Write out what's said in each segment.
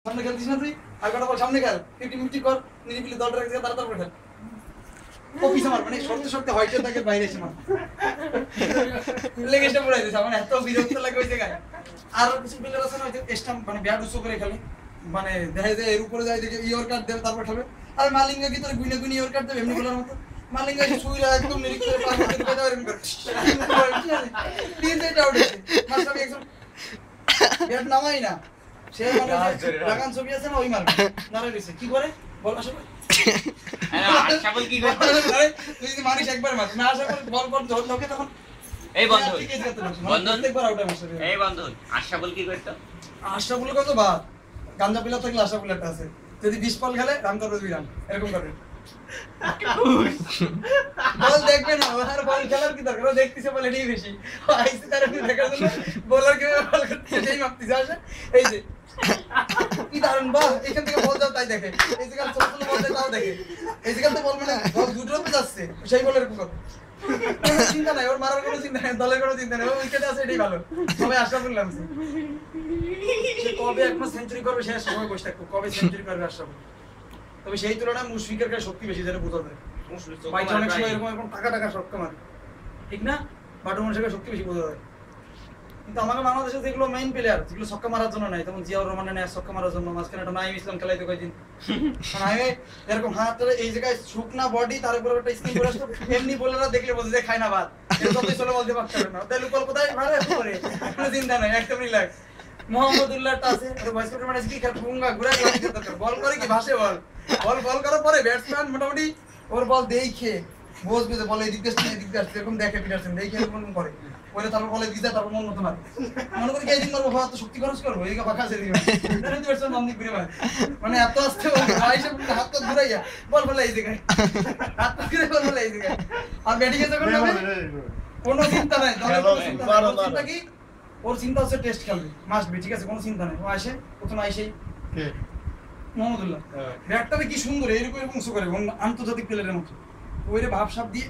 সামনে খেলছিস না তুই আর কটা বল সামনে খেল 50-50 কর নিরিবিলি দলটা রেখে তাড়াতাড়ি খেল ও পিছে মার মানে সরতে সরতে হয়তো তাকে বাইরে এসে মার লেগে এসে পড়াই দিছে মানে এত বিরক্ত লাগে ওই জায়গায় আর কিছু প্লেয়ার আছে না ওই স্টাম্প মানে ব্যাট উঁচু করে খেলে মানে দেখা যায় এর উপরে যায় দেখে ইয়র কাট দেবে তারপর খেলবে আর মালিঙ্গা কি তোর গুইনা গুইনা ইয়র কাট দেবে এমনি বলার মতো মালিঙ্গা এসে ছুঁইরা একদম নিরিক করে পার করে দেবে এরকম করে তিন চারটা আউট হয়েছে ফার্স্ট আমি একদম ব্যাট নামাই না সে মানে লাগান ছবি আছে না ওই মার নারে দিছে কি করে বল আসলে আশাবল কি করে তুই যদি মারিস একবার মার না আশা করে বল বল ধর লোকে তখন এই বন্ধু বন্ধন একবার আউট মারছে এই বন্ধু আশাবল কি করতে আশরাফুল কত বাদ গাঞ্জা পিলা থাকলে আশরাফুল একটা আছে যদি 20 বল খেলে রান করবে 2 রান এরকম করবে বল দেখবে না আর বল খেলার কি দরকার ও দেখতেছে বল এটাই বেশি আইসি তার আপনি দেখার জন্য বোলার কে বল করতে সেই মাপতেছে আসে এই যে কি দারুণ বাহ এখান থেকে বল যাও তাই দেখে এই জায়গা ছোট ছোট বল যায় তাও দেখে এই জায়গা তো বল মানে বল দুটোর উপরে যাচ্ছে সেই বলের উপর চিন্তা নাই ওর মারার কোনো চিন্তা নাই দলের কোনো চিন্তা নাই ও উইকেটে আছে এটাই ভালো সবাই আশরাফুল নামছে সে কবে একবার সেঞ্চুরি করবে সে সময় বসে থাকবো কবে সেঞ্চুরি করবে আশরাফুল তবে সেই তুলনায় মুশফিকের কাছে শক্তি বেশি যেটা বোঝা যায় ভাই অনেক সময় এরকম টাকা টাকা শক্ত মারে ঠিক না বাটু মানুষের শক্তি বেশি বোঝা যায় কিন্তু আমাদের বাংলাদেশে যেগুলো মেইন প্লেয়ার যেগুলো ছক্কা মারার জন্য নাই যেমন জিয়াউর রহমানের নেয় ছক্কা মারার জন্য মাঝখানে একটা নাইম ইসলাম খেলাইতে কয়েকদিন আমি এরকম হাত এই জায়গায় শুকনা বডি তার উপর একটা স্কিন করে আসতো এমনি বলেরা দেখলে বোঝে যে খায় না ভাত যতই চলে বলতে পারবে না তাহলে লোকাল কোথায় মারে করে কোনো চিন্তা নাই একদম রিল্যাক্স মোহাম্মদুল্লাহটা আছে ভয়েস কোড মানে কি খেল ফুঙ্গা ঘুরে বল করে কি ভাসে বল বল বল করার পরে ব্যাটসম্যান মোটামুটি ওর বল দেখে বসবে যে বলে এদিক দিয়ে এদিক দিয়ে এরকম দেখে পিটারসেন দেখে এরকম করে ওরে তারপর বলে দিতে তারপর মন মতো মারে মনে করি কেদিন মারবো ভাত তো শক্তি খরচ করবো এদিকে ফাঁকা আছে এদিকে ব্যাটসম্যান নামনি ঘুরে মারে মানে এত আসতে আইসে হাত তো ঘুরাইয়া বল বলে এই জায়গায় হাত তো ঘুরে বল বলে এই জায়গায় আর ব্যাটিং এ যখন নামে কোনো চিন্তা নাই দলের কোনো চিন্তা নাই ওর চিন্তা কি ওর চিন্তা হচ্ছে টেস্ট খেলবে মাস্ট বি ঠিক আছে কোনো চিন্তা নাই ও আসে প্রথম আইসেই কে মোহাম্মদুল্লাহ ব্যাটটাতে কি সুন্দর এরকম এরকম উঁচু করে আন্তর্জাতিক প্লেয়ারের মতো ওইরে ভাবসাব দিয়ে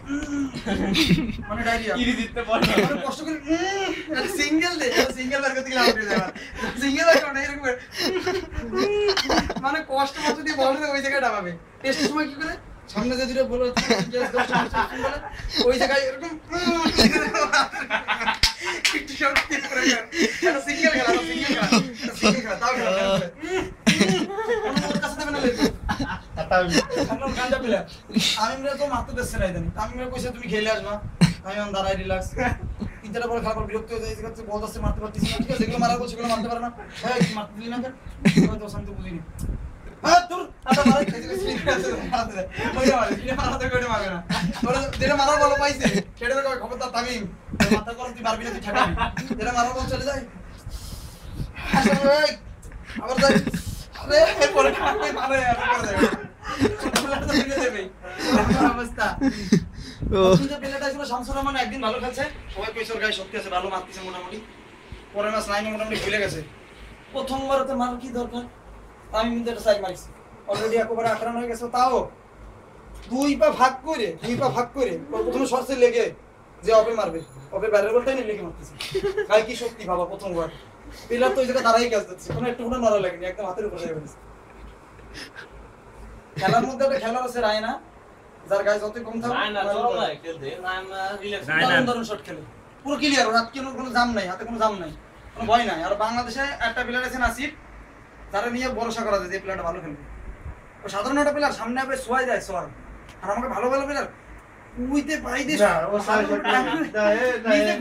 মানে ডায়রিয়া কি জিততে পারবে মানে কষ্ট করে সিঙ্গেল দে সিঙ্গেল বার করতে গেলে আউট হয়ে যাবে সিঙ্গেল বার করে এরকম মানে কষ্ট মতো দিয়ে বল ওই জায়গায় ডাবাবে টেস্টের সময় কি করে সামনে যে দুটো বল ওই জায়গায় এরকম একটু শক্তি করে একটা সিঙ্গেল খেলা সিঙ্গেল খেলা তাও খেলা ওর কাছে দেবে না লেগে গাঞ্জা পিলা আমি তো মারতে দিচ্ছে না জানি আমি কইছে তুমি খেলে আসবা আমি দাঁড়াই রিল্যাক্স তিনটা বল খেলার পর বিরক্ত হয়ে যাই যে বল আসছে মারতে পারতেছি না ঠিক আছে যেগুলো মারা বলছে সেগুলো মারতে পারে না হ্যাঁ মারতে দিলি না কেন হয়তো শান্ত বুঝিনি হ্যাঁ তোর আটা মারা খেতে স্লিপ আছে মারতে দে ওইটা মারে এটা মারতে করে মারবে না ওরা যেটা মারার বল পাইছে সেটা তো খবরদার তামিম মাথা গরম তুই মারবি না তুই ঠাকাবি যেটা মারার বল চলে যায় আবার যাই আরে এরপরে মারে আর করে দেবে অবস্থা কিন্তু প্লেয়ারটা ছিল শামসুর রহমান একদিন ভালো খেলছে সবাই কইছর গায়ে শক্তি আছে ভালো মারতেছে মোটামুটি পরের ম্যাচ লাইনে মোটামুটি ভুলে গেছে প্রথমবারতে মার কি দরকার আমি কিন্তু একটা সাইড মারিছি অলরেডি একবারে আক্রমণ হয়ে গেছে তাও দুই পা ভাগ করে প্রথমে শর্টসে লেগে যে অপে মারবে অপে বাইরের বলটাই না লেগে মারতেছে গায়ে কি শক্তি বাবা প্রথমবার প্লেয়ার তো ওই জায়গায় দাঁড়াই ক্যাচ দিচ্ছে কোনো একটু কোনো নড়া লাগেনি একদম হাতের উপরে হয়ে গেছে খেলার মধ্যে একটা খেলার আছে রায়না যার গায়ে যতই কম থাকে রায়না চলে খেলতে রায়না রিল্যাক্স দারুণ শট খেলে পুরো ক্লিয়ার ওর হাতে কোনো জাম নাই হাতে কোনো জাম নাই কোনো ভয় নাই আর বাংলাদেশে একটা প্লেয়ার আছে নাসিব যারা নিয়ে ভরসা করা যায় যে প্লেয়ারটা ভালো খেলবে ও সাধারণ একটা প্লেয়ার সামনে আবে সোয়াই যায় সোয়ার আর আমাকে ভালো প্লেয়ার উইতে পাই দিস না ও সাড়ে শট নিজে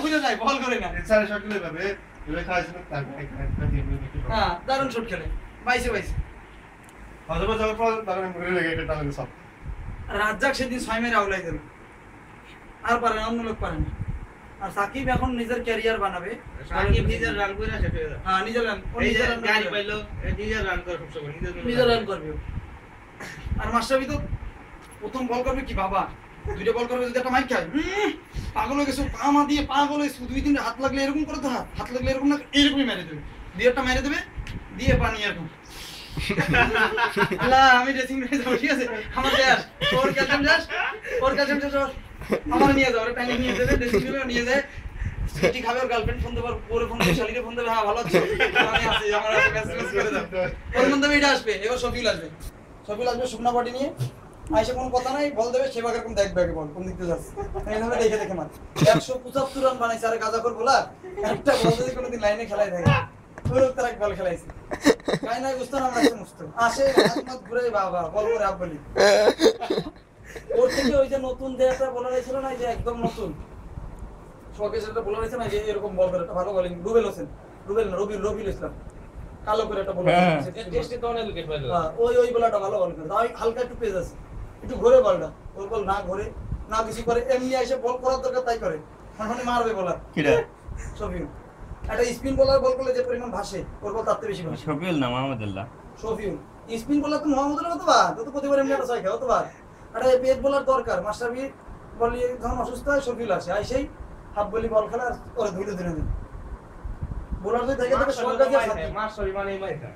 ঘুরে যায় বল করে না সাড়ে শট খেলে যাবে এবারে খাইছে না তার একটা দিন হ্যাঁ দারুণ শট খেলে বাইসে রাজ্জাক সেদিন 6 মেরে আউলাই দিল আর পারে না অন্য লোক পারে না আর সাকিব এখন নিজের ক্যারিয়ার বানাবে সাকিব নিজের রান করে সেট হয়ে যাবে হ্যাঁ নিজের রান এই যে গাড়ি পাইলো নিজের রান করে সব সময় নিজের রান করবে আর মাশরাফি তো প্রথম বল করবে কি বাবা দুইটা বল করবে যদি একটা মাইক খায় পাগল হয়ে গেছে পা দিয়ে পাগল হয়ে দুই তিনটা হাত লাগলে এরকম করে তো হাত লাগলে এরকম না এরকমই মেরে দেবে দিয়ে একটা মেরে দেবে দিয়ে পানি এরকম আল্লাহ আমি ড্রেসিং রুমে যাব ঠিক আছে আমার দেশ ওর ক্যালসিয়াম যাস আমার নিয়ে যাও ওর টাইম নিয়ে যাবে ড্রেসিং রুমে নিয়ে যায় সিটি খাবে ওর গার্লফ্রেন্ড ফোন দেবার পরে ফোন দেবে শালিকে ফোন দেবে হ্যাঁ ভালো আছো আমি আছি আমার আছে মেসেজ করে দাও ওর মধ্যে এটা আসবে এবার শফিউল আসবে শুকনা বডি নিয়ে আইসা কোনো কথা নাই বল দেবে সেবা এরকম দেখবে আগে বল কোন দিক দিয়ে যাচ্ছে এইভাবে দেখে দেখে মার 175 রান বানাইছে আরে গাজাখোর বলা একটা বল যদি কোনোদিন লাইনে খেলাই থাকে ওর তার এক বল খেলাইছে কাই নাই বুঝতো না আমরা সমস্ত আসে হাত ঘুরে বাবা বল করে আপ বলি ওর থেকে ওই যে নতুন যে একটা বলার ছিল না যে একদম নতুন শোকে সেটা বলার ছিল না যে এরকম বল করে একটা ভালো বলিং রুবেল হোসেন রুবেল না রবিউল ইসলাম কালো করে একটা বলার টেস্টে তো অনেক উইকেট পাইলো হ্যাঁ ওই বলাটা ভালো বল করে তাই হালকা একটু পেজ আছে একটু ঘুরে বলটা ওর বল না ঘুরে না বেশি করে এমনি এসে বল করার দরকার তাই করে মানে মারবে বলার কিরা শফিউল একটা স্পিন বলার বল করলে যে পরিমাণ ভাসে ওর বল তার থেকে বেশি ভাসে শফিউল না মাহমুদুল্লাহ শফিউল স্পিন বলার তো মোহাম্মদুল্লাহ কত বার তো প্রতিবার এমনি একটা ছয় খাও কত বার একটা পেজ বলার দরকার মাস্টারবি বলি যখন অসুস্থ হয় শফিউল আসে আইসেই হাফ বলি বল খেলা আর ওরে ধুলে ধরে দেন বোলার যদি থেকে থাকে সব কাজে আছে মাস্টারি মানে মাইকা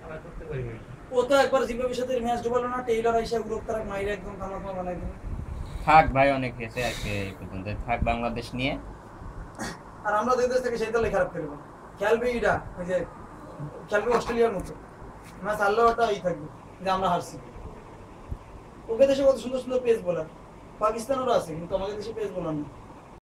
আমরা করতে পারি না ও তো একবার জিম্বাবুয়ের সাথে ম্যাচ ডুবালো না টেইলর আইসা গ্রুপ তারা মাইরে একদম কামাকামা বানাই দিল থাক ভাই অনেক হয়েছে আজকে এই পর্যন্ত থাক বাংলাদেশ নিয়ে আর আমরা দুই দেশ থেকে সেই দলে খারাপ খেলবো খেলবে এটা ওই যে খেলবে অস্ট্রেলিয়ার মতো ম্যাচ হারলেও ওটা এই থাকবে যে আমরা হারছি ওকে দেশে কত সুন্দর সুন্দর পেস বোলার পাকিস্তানেরও আছে কিন্তু আমাদের দেশে পেস বোলার না